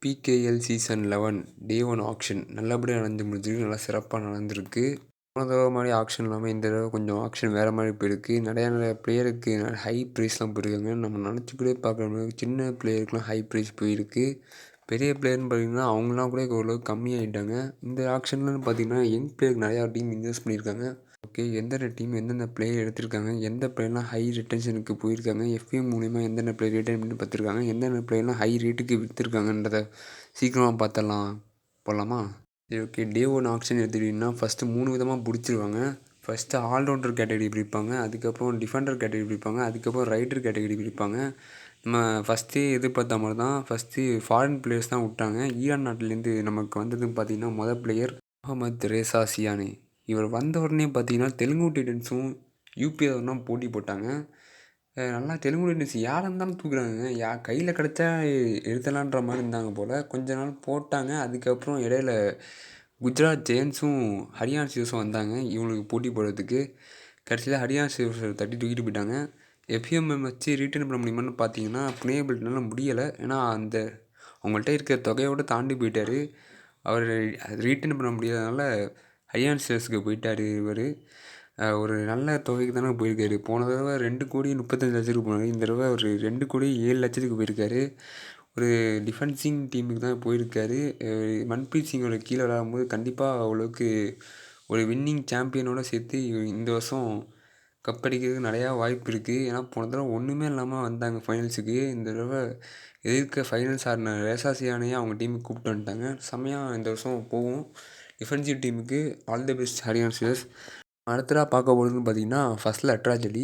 PKL season 11 டே 1 action நல்லபடியாக நடந்து முடிஞ்சிருக்கு. நல்லா சிறப்பாக நடந்திருக்கு. போன தடவை மாதிரி ஆக்ஷன் இல்லாமல் இந்த தடவை கொஞ்சம் ஆக்ஷன் வேறு மாதிரி போயிருக்கு. நிறைய பிளேயருக்கு ஹை ப்ரைஸ்லாம் போயிருக்காங்க. நம்ம நினச்சி கூட பார்க்குற மாதிரி சின்ன பிளேயருக்குலாம் ஹை ப்ரைஸ் போயிருக்கு. பெரிய பிளேயர்னு பார்த்தீங்கன்னா அவங்களாம் கூட ஓரளவுக்கு கம்மியாகிட்டாங்க. இந்த ஆக்ஷன்லன்னு பார்த்தீங்கன்னா யங் பிளேயருக்கு நிறையா டீம் இன்வெஸ்ட் பண்ணியிருக்காங்க. ஓகே, எந்தெந்த டீம் எந்தெந்த பிளேயர் எடுத்திருக்காங்க, எந்த பிளேயர்லாம் ஹை ரிட்டன்ஷனுக்கு போயிருக்காங்க, எஃப்எம் மூலிமா எந்தெந்த பிளேயர் ரிட்டைன் பண்ணி பார்த்துருக்காங்க, எந்தெந்த பிளேயர்லாம் ஹை ரேட்டுக்கு விற்றுருக்காங்கன்றத சீக்கிரமாக பார்த்தலாம். போகலாமா? சரி, ஓகே. டே 1 ஆக்ஷன் எடுத்துக்கிட்டிங்கன்னா ஃபஸ்ட்டு 3 விதமாக பிடிச்சிருவாங்க. ஃபஸ்ட்டு ஆல்ரவுண்டர் கேட்டகரி பிரிப்பாங்க, அதுக்கப்புறம் டிஃபெண்டர் கேட்டகரி பிரிப்பாங்க, அதுக்கப்புறம் ரைடர் கேட்டகரி பிரிப்பாங்க. நம்ம ஃபஸ்ட்டே எதிர்பார்த்த மாதிரி தான் ஃபஸ்ட்டு ஃபாரின் பிளேயர்ஸ் தான் விட்டாங்க. ஈரான் நாட்டிலேருந்து நமக்கு வந்ததுன்னு பார்த்தீங்கன்னா மொதல் பிளேயர் முகமது ரேசா சியானி. இவர் வந்த உடனே பார்த்தீங்கன்னா தெலுங்கு டைட்டன்ஸும் யூபிஎல்லாம் போட்டி போட்டாங்க. நல்லா தெலுங்கு டைட்டன்ஸ் யாராக இருந்தாலும் தூக்குறாங்க. கையில் கிடச்சா எடுத்தலான்ற மாதிரி இருந்தாங்க போல். கொஞ்ச நாள் போட்டாங்க. அதுக்கப்புறம் இடையில குஜராத் ஜெயன்ஸும் ஹரியானா சிவஸும் வந்தாங்க இவங்களுக்கு போட்டி போடுறதுக்கு. கடைசியில் ஹரியானா சிவஸை தட்டி தூக்கிட்டு போயிட்டாங்க. எஃப்எம்எம் வச்சு ரீட்டைன் பண்ண முடியுமான்னு பார்த்தீங்கன்னா பிளேபிள்னால முடியலை. ஏன்னா அவங்கள்ட்ட இருக்கிற தொகையோடு தாண்டி போயிட்டார். அவர் ரீட்டைன் பண்ண முடியாதனால ஹரியானா சிவஸுக்கு போயிட்டார். இவர் ஒரு நல்ல தொகைக்கு தானே போயிருக்காரு. போன தடவை 2,35,00,000 போனார். இந்த தடவை ஒரு 2,07,00,000 போயிருக்காரு. ஒரு டிஃபென்சிங் டீமுக்கு தான் போயிருக்காரு. மன்பிரீத் சிங்கோட கீழே விளையாடும்போது கண்டிப்பாக அவ்வளோக்கு ஒரு வின்னிங் சாம்பியனோட சேர்த்து இந்த வருஷம் கப் அடிக்கிறதுக்கு நிறையா வாய்ப்பு இருக்குது. ஏன்னா போன தடவை ஒன்றுமே இல்லாமல் வந்தாங்க ஃபைனல்ஸுக்கு. இந்த தடவை எதிர்க்க ஃபைனல்ஸ் ஆடின ரேசாசியானையே அவங்க டீமுக்கு கூப்பிட்டு வந்துட்டாங்க. செம்மையாக இந்த வருஷம் போகும் டிஃபென்சிவ் டீமுக்கு. ஆல் தி பெஸ்ட் ஹரியானா சிவஸ். அடுத்ததாக பார்க்க போகிறதுன்னு பார்த்தீங்கன்னா ஃபஸ்ட்டில் அட்ராஜலி.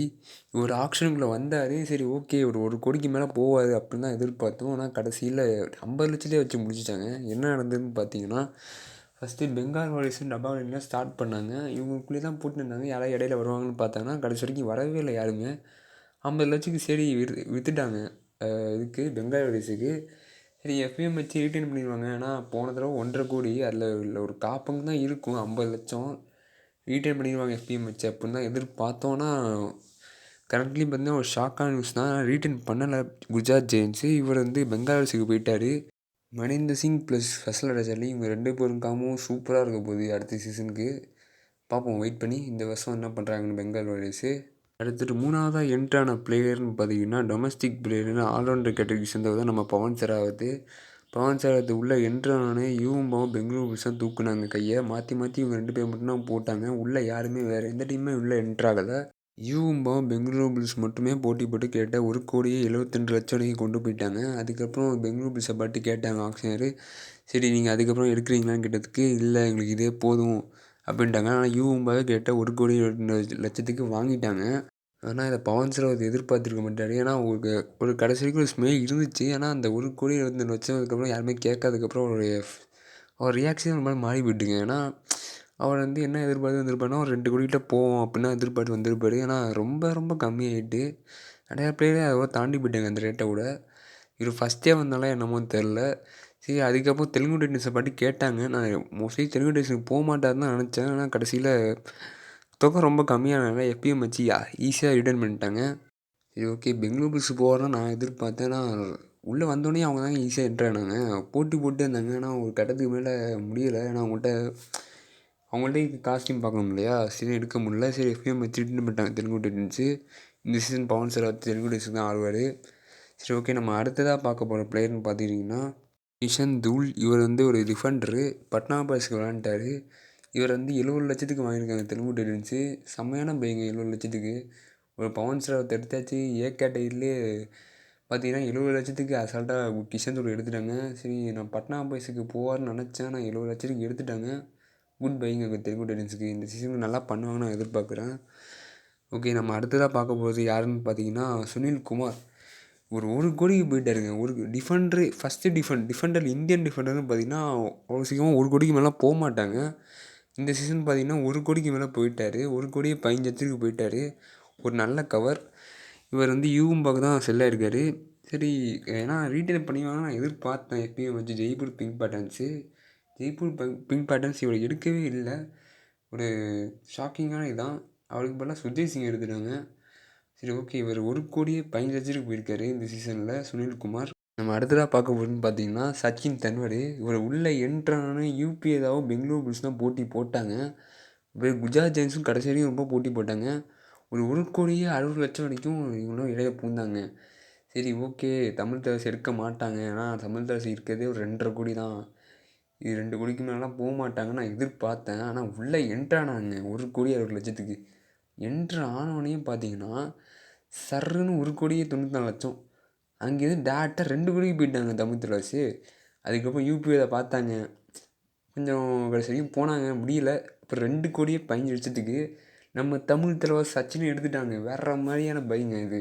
இவர் ஆக்ஷனுக்குள்ளே வந்தார். சரி, ஓகே, ஒரு கோடிக்கு மேலே போவார் அப்படின்னு தான் எதிர்பார்த்தோம். ஆனால் கடைசியில் 50 லட்சத்தையே வச்சு முடிச்சிட்டாங்க. என்ன நடந்ததுன்னு பார்த்தீங்கன்னா ஃபஸ்ட்டு பெங்கால் வாரியர்ஸும் டபா வாரியர்ஸும் ஸ்டார்ட் பண்ணாங்க. இவங்களுக்குள்ளே தான் போட்டுன்னு இருந்தாங்க. யாராவது இடையில வருவாங்கன்னு பார்த்தாங்கன்னா கடைசி வரைக்கும் வரவே இல்லை யாருமே. 50 லட்சத்துக்கு சரி விற்றுட்டாங்க இதுக்கு பெங்கால் வாரியர்ஸுக்கு. சரி, எஃப்எம் வச்சு ரீட்டைன் பண்ணிடுவாங்க. ஏன்னா போன தடவை 1.5 கோடி, அதில் இல்லை ஒரு காப்பங்கு தான் இருக்கும். 50 லட்சம் ரீட்டைன் பண்ணிடுவாங்க எஃபிஎம் வச்சு அப்படின்னு தான் எதிர்பார்த்தோன்னா கரண்ட்லி பார்த்தீங்கன்னா ஒரு ஷாக்கான நியூஸ் தான். ரீட்டைன் பண்ணலை குஜராத் ஜெயின்ஸு. இவர் பெங்கால்ஸுக்கு போயிட்டார். மணிந்தர் சிங் ப்ளஸ் ஃபஸ்ல் அட்ராஜலி இவங்க 2 பேரும் காமும் சூப்பராக இருக்க போகுது அடுத்த சீசனுக்கு. பார்ப்போம் வெயிட் பண்ணி இந்த வருஷம் என்ன பண்ணுறாங்கன்னு பெங்கால் வாரியர்ஸு. அடுத்துட்டு 3ஆவதாக என்ட்ரான பிளேயர்னு பார்த்தீங்கன்னா டொமஸ்டிக் பிளேயர்னு ஆல்ரவுண்டர் கேட்டகரி சேர்ந்தவர் தான் நம்ம பவன் ஷராவத். பவன் ஷராவத் உள்ளே என்ட்ரானே யூம்பாவும் பெங்களூரு புல்ஸ் தான் தூக்குனாங்க கையை. மாற்றி இவங்க 2 பேர் மட்டும்தான் போட்டாங்க. உள்ளே யாருமே வேறு எந்த டீமுமே உள்ளே என்ட்ராகலை. யூம்பாவும் பெங்களூரு புல்ஸ் மட்டுமே போட்டி போட்டு கேட்ட 1,72,00,000 வரைக்கும் கொண்டு போயிட்டாங்க. அதுக்கப்புறம் பெங்களூரு புல்ஸை பாட்டு கேட்டாங்க ஆக்ஷனரு. சரி, நீங்கள் அதுக்கப்புறம் எடுக்கிறீங்களான்னு கேட்டதுக்கு இல்லை எங்களுக்கு இதே போதும் அப்படின்ட்டாங்க. ஆனால் யூம்பாவே கேட்ட 1,72,00,000 வாங்கிட்டாங்க. ஆனால் இதை பவன் ஷராவத் எதிர்பார்த்துருக்க மாட்டார். ஏன்னா ஒரு கடைசி வரைக்கும் ஒரு ஸ்மெல் இருந்துச்சு. ஆனால் அந்த 1,72,00,000 அதுக்கப்புறம் யாருமே கேட்காததுக்கப்புறம் அவர் ரியாக்ஷன் ஒரு மாதிரி மாறி போயிட்டுங்க. ஏன்னா அவர் என்ன எதிர்பார்த்தா ஒரு 2 கோடிக்கிட்ட போவோம் அப்படின்னா எதிர்பார்த்து வந்திருப்பார். ஏன்னா ரொம்ப கம்மியாகிட்டு நிறையா பிளேயரே அதை தாண்டி போயிட்டாங்க அந்த ரேட்டை விட. இவர் ஃபஸ்ட்டே வந்தாலே என்னமோ தெரில. சரி, அதுக்கப்புறம் தெலுங்கு டைட்டன்ஸை பாட்டு கேட்டாங்க. நான் மோஸ்ட்லி தெலுங்கு டைட்டன்ஸுக்கு போக மாட்டாருன்னு தான் நினச்சேன். ஆனால் கடைசியில் தொகை ரொம்ப கம்மியானனால எஃபிஎம் வச்சு ஈஸியாக ரிட்டர்ன் பண்ணிட்டாங்க. சரி, ஓகே, பெங்களூரு புல்ஸ் போகிறோன்னு நான் எதிர்பார்த்தேன். ஆனால் உள்ளே வந்தோடனே அவங்க தாங்க ஈஸியாக என்ட்ரானாங்க. போட்டி போட்டு இருந்தாங்க. ஆனால் ஒரு கட்டத்துக்கு மேலே முடியலை. ஏன்னா அவங்கள்ட்ட காஸ்டியூம் பார்க்கணும் இல்லையா, சரி எடுக்க முடியல. சரி, எஃப்எம் வச்சு ரிட்டர்ன் பண்ணிட்டாங்க தெலுங்கு டைட்டன்ஸு. இந்த சீசன் பவன் ஷராவத் தெலுங்கு டைட்டன்ஸுக்கு தான் ஆடுவார். சரி, ஓகே, நம்ம அடுத்ததாக பார்க்க போகிற பிளேயர்னு பார்த்துக்கிட்டிங்கன்னா கிஷன் தூல். இவர் ஒரு டிஃபெண்டரு. பட்னா பாய்ஸ்க்கு விளாண்டார். இவர் 70 லட்சத்துக்கு வாங்கியிருக்காங்க தெலுங்கு டைட்டன்ஸு. செம்மையான பையங்க 70 லட்சத்துக்கு. ஒரு பவன் ஷராவத் எடுத்தாச்சு. கேட்டகரியிலே பார்த்தீங்கன்னா 70 லட்சத்துக்கு அசால்ட்டாக கிஷன் தூள் எடுத்துட்டாங்க. சரி, நான் பட்னா பாய்ஸுக்கு போவார்னு நினச்சேன். ஆனால் 70 லட்சத்துக்கு எடுத்துட்டாங்க. குட் பையிங்க தெலுங்கு டைட்டன்ஸுக்கு. இந்த சீசனுக்கு நல்லா பண்ணுவாங்கன்னு நான் எதிர்பார்க்குறேன். ஓகே, நம்ம அடுத்ததாக பார்க்க போகிறது யாருன்னு பார்த்தீங்கன்னா சுனில் குமார். ஒரு கோடிக்கு போயிட்டாருங்க. ஒரு டிஃபெண்டரு. ஃபஸ்ட்டு டிஃபெண்டர் இந்தியன் டிஃபெண்டர்னு பார்த்தீங்கன்னா அவ்வளோ சீக்கிரமாக 1 கோடிக்கு மேலே போக மாட்டாங்க. இந்த சீசன் பார்த்தீங்கன்னா 1 கோடிக்கு மேலே போயிட்டார். 1,15,00,000 போயிட்டார். ஒரு நல்ல கவர். இவர் யூம்பாக்கு தான் செல்லாயிருக்கார். சரி, ஏன்னா ரீட்டைன் பண்ணிவாங்க நான் எதிர்பார்த்தேன். எப்பயும் வச்சு ஜெய்ப்பூர் பிங்க் பேட்டர்ன்ஸ் இவர் எடுக்கவே இல்லை. ஒரு ஷாக்கிங்கான இதான். அவருக்கு பதிலாக சுர்ஜித் சிங் எடுத்துட்டாங்க. சரி, ஓகே, இவர் 1,15,00,000 போயிருக்காரு இந்த சீசனில் சுனில் குமார். நம்ம அடுத்ததா பார்க்க போறதுன்னு பார்த்தீங்கன்னா, சச்சின் தென்வரு. இவரு உள்ள என்ட்ரு ஆனோனே யுபிஏதாவும் பெங்களூரு புல்ஸ் தான் போட்டி போட்டாங்க. குஜராத் ஜெயின்ஸும் கடைசி வரைக்கும் ரொம்ப போட்டி போட்டாங்க. ஒரு 1,60,00,000 வரைக்கும் இவங்களும் இடையில புகுந்தாங்க. சரி ஓகே, தமிழ் தலைவாசி எடுக்க மாட்டாங்க. ஏன்னா தமிழ் தலைவாசி இருக்கிறதே ஒரு 2,50,00,000 தான். இது 2,00,00,000க்கு மேலலாம் போமாட்டாங்கன்னு நான் எதிர்பார்த்தேன். ஆனா உள்ள என்ட்ரு ஆனாங்க 1,60,00,000. என்ட்ரு ஆனோனேயும் பார்த்தீங்கன்னா, சர்ருன்னு 1,94,00,000. அங்கேருந்து டேரக்ட்டா 2,00,00,000க்கு போயிட்டாங்க தமிழ் தலைவாசி. அதுக்கப்புறம் யுபிஏல பார்த்தாங்க. கொஞ்சம் கடைசி வரைக்கும் போனாங்க, முடியல. அப்புறம் 2,15,00,000க்கு நம்ம தமிழ் தலைவர் சச்சினை எடுத்துட்டாங்க. வேற மாதிரியான பைங்க இது.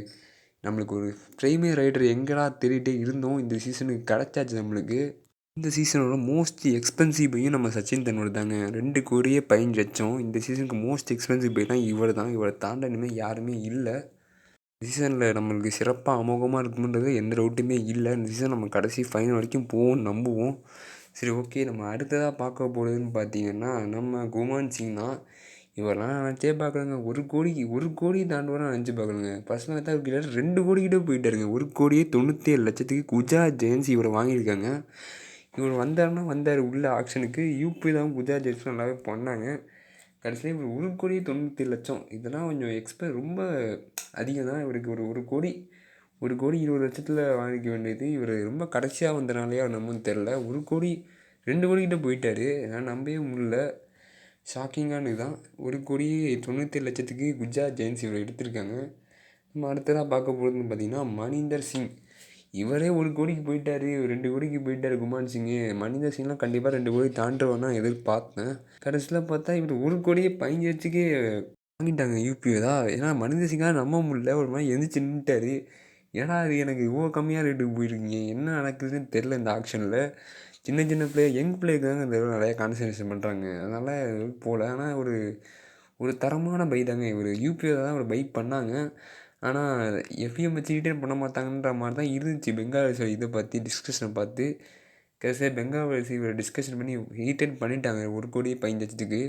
நம்மளுக்கு ஒரு பிரைமரி ரைடர் எங்கடா தேடிட்டே இருந்தோம். இந்த சீசனுக்கு கிடைச்சாச்சு நம்மளுக்கு. இந்த சீசனோட மோஸ்ட் எக்ஸ்பென்சிவ் பையும் நம்ம சச்சின் தெண்டுல்கர் தாங்க. 2,15,00,000 இந்த சீசனுக்கு மோஸ்ட் எக்ஸ்பென்சிவ் பைனா இவர் தான். இவரை தாண்ட இனிமேல் யாருமே இல்லை. சீசனில் நம்மளுக்கு சிறப்பாக அமோகமாக இருக்கும்ன்றது எந்த டவுட்டுமே இல்லை. இந்த சீசன் நம்ம கடைசி ஃபைனல் வரைக்கும் போவோம்னு நம்புவோம். சரி ஓகே, நம்ம அடுத்ததாக பார்க்க போகிறதுன்னு பார்த்தீங்கன்னா, நம்ம குமான் சிங் தான். இவரெல்லாம் நினச்சே பார்க்கலங்க. 1,00,00,000 தாண்டுவார்னு நினச்சி பார்க்கலங்க. பர்சனலாக பார்த்தா கிட்ட 2,00,00,000 கிட்ட போயிட்டாருங்க. 1,97,00,000க்கு குஜராத் ஜெயின்ஸ் இவரை வாங்கியிருக்காங்க. இவர் வந்தாருன்னா வந்தார் உள்ள ஆக்ஷனுக்கு. யூபி தான் குஜராத் ஜெயின்ஸ் நல்லாவே பண்ணாங்க. கடைசியில் இவர் 1,97,00,000 இதெல்லாம் கொஞ்சம் ரொம்ப அதிகம் தான். இவருக்கு ஒரு 1,20,00,000 வாங்கிக்க வேண்டியது இவர் ரொம்ப கடைசியாக வந்தனாலையா என்னமோன்னு தெரில. 1,00,00,000 2,00,00,000 கிட்ட போயிட்டார். நான் நம்பவே முடியல. ஷாக்கிங்கான இதுதான். 1,97,00,000க்கு குஜராத் ஜெயின்ஸ் இவர் எடுத்திருக்காங்க. நம்ம அடுத்ததாக பார்க்க போகிறதுன்னு பார்த்தீங்கன்னா, மணிந்தர் சிங். இவரே 1,00,00,000க்கு போயிட்டார். 2,00,00,000க்கு போயிட்டார் குமான் சிங்கு. மணிந்தர் சிங்லாம் கண்டிப்பாக 2,00,00,000 தாண்டுவார்னு நான் எதிர்பார்த்தேன். கடைசியில் பார்த்தா இவர் 1,15,00,000க்கு வாங்கிட்டாங்க யூபிஏ தான். ஏன்னா மணிந்தர் சிங்காக நம்ப முடியல. ஒரு மாதிரி எந்திரிச்சு நின்றுட்டாரு. ஏன்னா அது எனக்கு இவ்வளோ கம்மியாக ரேட்டுக்கு போயிருக்கீங்க, என்ன நடக்குதுன்னு தெரில இந்த ஆக்ஷனில். சின்ன சின்ன பிளேயர் யங் பிளேயருக்கு தாங்க இந்த நிறையா கான்சன்ட்ரேஷன் பண்ணுறாங்க. அதனால் போகல. ஆனால் ஒரு ஒரு தரமான பை தாங்க இவர். யூபிஏல தான் ஒரு பை பண்ணாங்க. ஆனால் எஃப்எம் வச்சு ரீட்டைன் பண்ண மாட்டாங்கன்ற மாதிரி தான் இருந்துச்சு. பெங்கால் இதை பற்றி டிஸ்கஷனை பார்த்து கடைசியாக பெங்கால் இவர் டிஸ்கஷன் பண்ணி ரீட்டைன் பண்ணிட்டாங்க 1,15,00,000க்கு.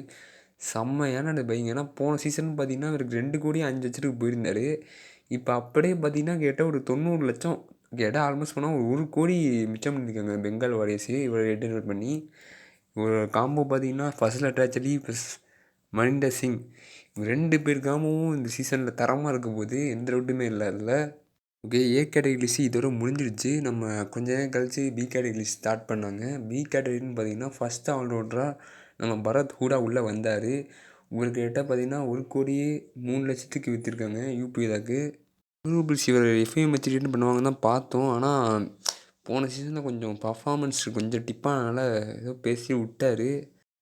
செம்மையான அந்த பைங்க. ஏன்னா போன சீசன் பார்த்தீங்கன்னா இவருக்கு 2,05,00,000க்கு போயிருந்தார். இப்போ அப்படியே பார்த்தீங்கன்னா கேட்டால் ஒரு 90,00,000 கேட்டால் ஆல்மோஸ்ட் போனால் ஒரு 1,00,00,000 மிச்சம் பண்ணியிருக்காங்க பெங்கால் வாரியர்ஸு இவரை ரிட்டைன் பண்ணி. ஒரு காம்போ பார்த்தீங்கன்னா ஃபசல் அட்டாச்சலி ப்ளஸ் மணிந்தர் சிங், 2 பேர் காம்போவும் இந்த சீசனில் தரமாக இருக்க போது எந்த டவுட்டுமே இல்லை அதில். ஓகே, ஏ கேட்டகரி லிஸ்ட் இதோட முடிஞ்சிடுச்சு. நம்ம கொஞ்ச நேரம் கழித்து பி கேட்டகரி லிஸ்ட் ஸ்டார்ட் பண்ணாங்க. பி கேட்டகரின்னு பார்த்தீங்கன்னா ஃபஸ்ட்டு ஆல்ரவுண்டராக நம்ம பரத் ஹூடா உள்ளே வந்தார். உங்களுக்கு கேட்டால் பார்த்தீங்கன்னா 1,03,00,000க்கு விற்றுருக்காங்க யூபிஏதாக்கு. குளோபல் சிவர் எஃப்ஐஎம் வச்சு ரிட்டர்ன் பண்ணுவாங்கன்னு தான் பார்த்தோம். ஆனால் போன சீசனில் கொஞ்சம் பர்ஃபார்மன்ஸ் கொஞ்சம் டிப்பானால ஏதோ பேசி விட்டார்.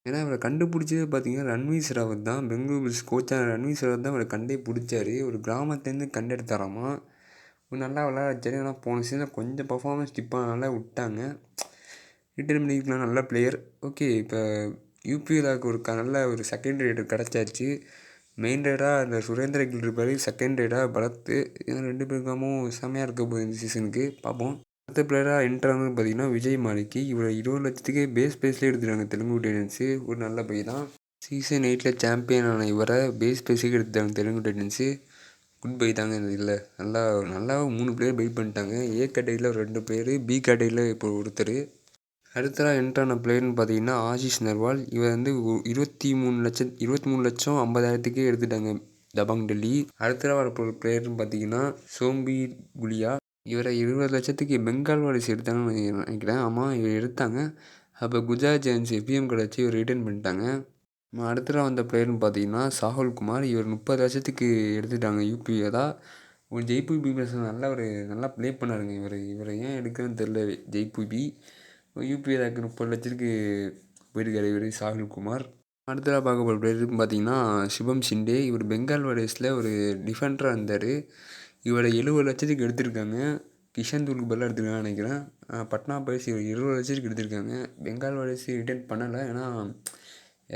ஏன்னா இவரை கண்டுபிடிச்சதே பார்த்தீங்கன்னா ரன்வீர் சராவத் தான். பெங்களூரு புல்ஸ் கோச்சான ரன்வீர் சராவத் தான் இவரை கண்டே பிடிச்சாரு. ஒரு கிராமத்துலேருந்து கண்டெடுத்தாராமா. நல்லா விளையாடுச்சாரு. ஆனால் போன சீசனில் கொஞ்சம் பர்ஃபார்மன்ஸ் டிப்பானால விட்டாங்க. ரிட்டர்ன் பண்ணிக்கலாம், நல்ல பிளேயர். ஓகே, இப்போ யூபிஎலாவுக்கு ஒரு நல்ல ஒரு செகண்ட் ரைடர் கிடச்சாச்சு. மெயின் ரைடாக அந்த சுரேந்திர கில் இருப்பார், செகண்ட் ரைடாக பரத். இவங்க 2 பேருக்காமும் செம்மையாக இருக்க போகுது இந்த சீசனுக்கு, பார்ப்போம். அடுத்த பிளேயராக என்ட்ரானு பார்த்தீங்கன்னா விஜய் மாலிக்கு. இவரை 20,00,000க்கு பேஸ் ப்ரைஸ்லேயே எடுத்துட்டாங்க தெலுங்கு டைட்டன்ஸு. ஒரு நல்ல பை தான். சீசன் 8 சாம்பியன் ஆன இவரை பேஸ் ப்ரைஸுக்கு எடுத்துட்டாங்க தெலுங்கு டைட்டன்ஸு. குட் பை தாங்க இந்த இதில். நல்லா 3 பிளேயர் பை பண்ணிட்டாங்க. ஏ கேட்டகரியில் ஒரு 2 பிளேயரு, பி கேட்டகரியில் இப்போ ஒருத்தர். அடுத்ததாக என்ட்ரான பிளேயர்னு பார்த்தீங்கன்னா ஆஷிஷ் நர்வால். இவர் 23,50,000க்கு எடுத்துட்டாங்க தபாங் டெல்லி. அடுத்ததாக வரப்போகிற பிளேயர்னு பார்த்தீங்கன்னா சோம்பீர் குலியா. இவரை 20,00,000க்கு பெங்கால் வாரிசு எடுத்தாங்கன்னு நினைக்கிறேன். ஆமாம், இவர் எடுத்தாங்க. அப்போ குஜராத் ஜெயின்ஸ் எஃப்எம் கிடச்சி இவர் ரிட்டர்ன் பண்ணிட்டாங்க. அடுத்ததாக வந்த பிளேயர்னு பார்த்தீங்கன்னா சாகுல் குமார். இவர் 30,00,000க்கு எடுத்துட்டாங்க யூபிஏ தான். ஒரு ஜெய்ப்பூர் பி பிளஸ் நல்லா ப்ளே பண்ணாருங்க இவரை ஏன் எடுக்கிறேன்னு தெரில. ஜெய்ப்பூர் பி யூபிஏக்கு 30,00,000க்கு போயிருக்காரு இவர் சாகுல் குமார். அடுத்ததாக பார்க்க போகிற பிளேயர்னு பார்த்தீங்கன்னா சிவம் ஷிண்டே. இவர் பெங்கால் வாரியர்ஸில் ஒரு டிஃபெண்டராக இருந்தார். இவரை 70,00,000க்கு எடுத்திருக்காங்க. கிஷன் தூளுக்கு பதிலாக எடுத்துருக்காங்கன்னு நினைக்கிறேன். பட்னா பைரேட்ஸ் இவர் 20,00,000க்கு எடுத்திருக்காங்க. பெங்கால் வாரியர்ஸ் ரிட்டர்ன் பண்ணலை. ஏன்னா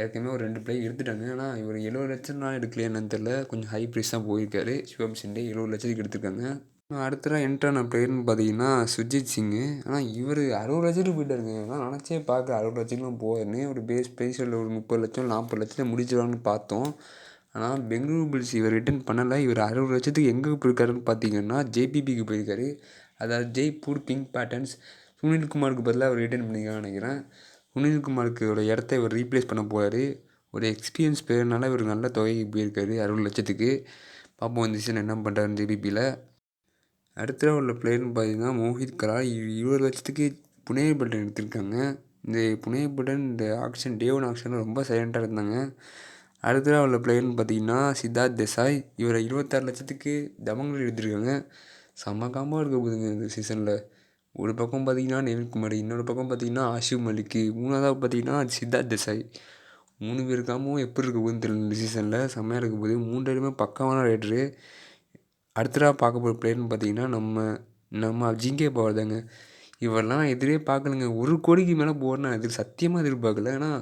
ஏற்கனவே ஒரு 2 பிளேயர் எடுத்துட்டாங்க. ஆனால் இவர் 70,00,000 எடுக்கலையா என்னன்னு தெரில. கொஞ்சம் ஹை ப்ரைஸ் தான் போயிருக்காரு. சிவம் ஷிண்டே 70,00,000க்கு எடுத்திருக்காங்க. அடுத்ததாக என்ட்ரான பிளேயர்னு பார்த்தீங்கன்னா சுர்ஜித் சிங்கு. ஆனால் இவர் 60,00,000க்கு போயிட்டாருங்க. ஆனால் நினச்சே பார்க்க 60,00,000லாம் போவார்னு. ஒரு பேஸ் ப்ரைஸில் ஒரு 30,00,000 40,00,000 முடிச்சிடுவாங்கன்னு பார்த்தோம். ஆனால் பெங்களூரு புல்ஸ் இவர் ரிட்டர்ன் பண்ணலை. இவர் 60,00,000க்கு எங்கே போயிருக்காருன்னு பார்த்தீங்கன்னா ஜேபிபிக்கு போயிருக்காரு. அதாவது ஜெய்ப்பூர் கிங் பேட்டர்ன்ஸ். சுனில்குமாருக்கு பதிலாக அவர் ரிட்டர்ன் பண்ணிக்கலாம்னு நினைக்கிறேன். சுனில்குமாருக்கு ஒரு இடத்த இவர் ரீப்ளேஸ் பண்ண போகிறார். ஒரு எக்ஸ்பீரியன்ஸ் பிளேயர்னால இவர் நல்ல தொகைக்கு போயிருக்காரு, 60 லட்சத்துக்கு. பார்ப்போம் இந்த சீசன் என்ன பண்ணுறாருன்னு ஜிபிபியில். அடுத்த உள்ள பிளேயர்னு பார்த்தீங்கன்னா மோஹித் கரால். 20 லட்சத்துக்கு புனே பட்டன் எடுத்திருக்காங்க. இந்த புனே பட்டன் இந்த ஆக்ஷன் டே 1 ஆக்ஷனில் ரொம்ப சைலண்ட்டாக இருந்தாங்க. அடுத்ததாக உள்ள பிளேயர்னு பார்த்தீங்கன்னா சித்தார்த் தேசாய். இவரை 26 லட்சத்துக்கு தமங்கல் எடுத்திருக்காங்க. செம்ம காமாக இருக்க போகுதுங்க இந்த சீசனில். ஒரு பக்கம் பார்த்தீங்கன்னா நிவின்குமார், இன்னொரு பக்கம் பார்த்தீங்கன்னா ஆஷிப் மலிக்கு, மூணாவதாக பார்த்தீங்கன்னா சித்தார்த் தேசாய். 3 பேர் காமும் எப்படி இருக்க போகுதுன்னு தெரியல இந்த சீசனில். செம்மையாக இருக்க போகுது. 3 பேருமே பக்காவான ரைடரு. அடுத்ததாக பார்க்க போகிற பிளேயர்னு பார்த்தீங்கன்னா நம்ம அஜிங்கே பவர் தாங்க. இவரெல்லாம் எதிரே பார்க்கலங்க. 1 கோடிக்கு மேலே போகிறேன்னு நான் சத்தியமாக எதிர்பார்க்கல. ஆனால்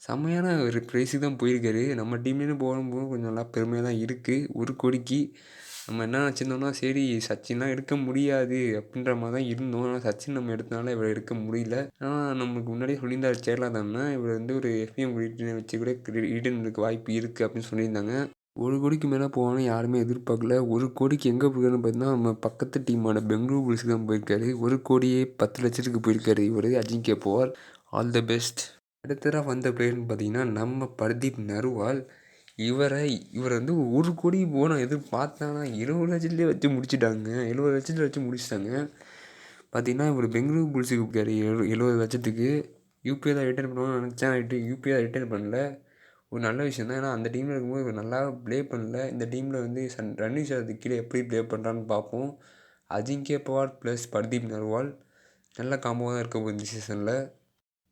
செம்மையான ஒரு ப்ரைஸுக்கு தான் போயிருக்காரு. நம்ம டீம்லேருந்து போகும்போது கொஞ்சம் நல்லா பெருமையாக தான் இருக்குது. 1 கோடிக்கு நம்ம என்ன நினச்சிருந்தோம்னா, சரி சச்சின்லாம் எடுக்க முடியாது அப்படின்ற மாதிரி தான் இருந்தோம். ஆனால் சச்சின் நம்ம எடுத்தனால இவர் எடுக்க முடியல. ஆனால் நமக்கு முன்னாடியே சொல்லியிருந்தார் சேரலா தானே, இவர் வந்து ஒரு எஃப்எம் வச்சு கூட ரிட்டர்ன் இருக்க வாய்ப்பு இருக்குது அப்படின்னு சொல்லியிருந்தாங்க. 1 கோடிக்கு மேலே போவான்னு யாருமே எதிர்பார்க்கல. 1 கோடிக்கு எங்கே போயிருக்காருன்னு பார்த்தீங்கன்னா, நம்ம பக்கத்து டீமான பெங்களூரு புல்ஸுக்கு தான் போயிருக்காரு. 1 கோடியே 10 லட்சத்துக்கு போயிருக்காரு இவர், Ajinkya Pawar. All the best. அடுத்ததாக வந்த பிளேயர்னு பார்த்தீங்கன்னா நம்ம பர்தீப் நர்வால். இவர் வந்து 1 கோடி போனால் எதிர்பார்த்தானா 20 லட்சத்துலேயே வச்சு முடிச்சுட்டாங்க. 70 லட்சத்தில் வச்சு முடிச்சிட்டாங்க. பார்த்தீங்கன்னா இவர் பெங்களூரு புல்ஸுக்கு போயிருக்காரு 70 லட்சத்துக்கு. யூபிஐ தான் ரிட்டர்ன் பண்ணுவான்னு நினச்சேன். யூபிஐ தான் ரிட்டர்ன் பண்ணல. ஒரு நல்ல விஷயம் தான். ஏன்னா அந்த டீமில் இருக்கும்போது இவர் நல்லா ப்ளே பண்ணல. இந்த டீமில் வந்து ரன்னிங் ஷாட்டுக்கு கீழே எப்படி ப்ளே பண்ணுறான்னு பார்ப்போம். அஜிங்கே பவார் ப்ளஸ் பர்தீப் நர்வால் நல்ல காம்போவாக தான் இருக்க போகுது இந்த சீசனில்.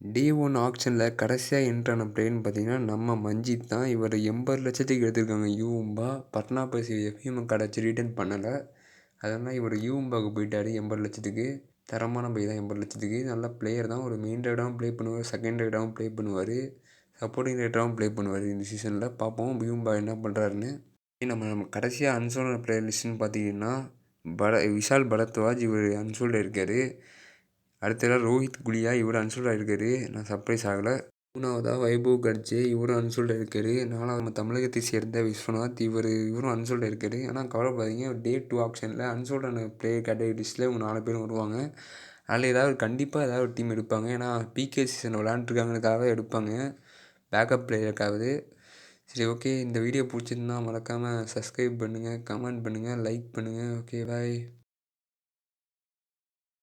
டே 1 ஆக்ஷனில் கடைசியாக என்ட்ரான பிளேயர்னு பார்த்தீங்கன்னா நம்ம மஞ்சித் தான். இவர் 80 லட்சத்துக்கு எடுத்திருக்காங்க யூம்பா. பட்னா பைஸ் எஃப்எம் கிடச்சி ரிட்டர்ன் பண்ணலை. அதனால் இவர் யூம்பாவுக்கு போயிட்டார் 80 லட்சத்துக்கு. தரமான பை தான் 80 லட்சத்துக்கு. நல்ல பிளேயர் தான். ஒரு மெயின் ரைடாகவும் ப்ளே பண்ணுவார், செகண்ட் ரைடாகவும் ப்ளே பண்ணுவார், சப்போர்ட்டிங் ரைட்டராகவும் ப்ளே பண்ணுவார் இந்த சீசனில். பார்ப்போம் யூம்பா என்ன பண்ணுறாருன்னு. நம்ம கடைசியாக அன்சோல்டு பிளேயர் லிஸ்ட்டுன்னு பார்த்தீங்கன்னா விஷால் பரத்வாஜ் இவர் அன்சோல்டு இருக்கார். அடுத்ததாக ரோஹித் குலியா இவர் அன்சோல்டு ஆகிருக்காரு. நான் சர்ப்ரைஸ் ஆகலை. 3வதாக வைபவ் கர்ஜே இவரும் அன்சோல்டு இருக்கார். 4வது நம்ம தமிழகத்தை சேர்ந்த விஸ்வநாத் இவரும் அன்சோல்டு இருக்கார். ஆனால் கவலைப்படாதீங்க, டே 2 ஆப்ஷனில் அன்சோல்டான பிளேயர் கேட்டகரிஸில் இவங்க 4 பேரும் வருவாங்க. அதில் கண்டிப்பாக ஏதாவது ஒரு டீம் எடுப்பாங்க. ஏன்னா பிகே சீசன் விளையாண்டுருக்காங்கக்காக எடுப்பாங்க, பேக்கப் பிளேயருக்காவது. சரி, ஓகே. இந்த வீடியோ பிடிச்சிருந்தா மறக்காமல் சப்ஸ்கிரைப் பண்ணுங்கள், கமெண்ட் பண்ணுங்கள், லைக் பண்ணுங்கள். ஓகே, பாய்.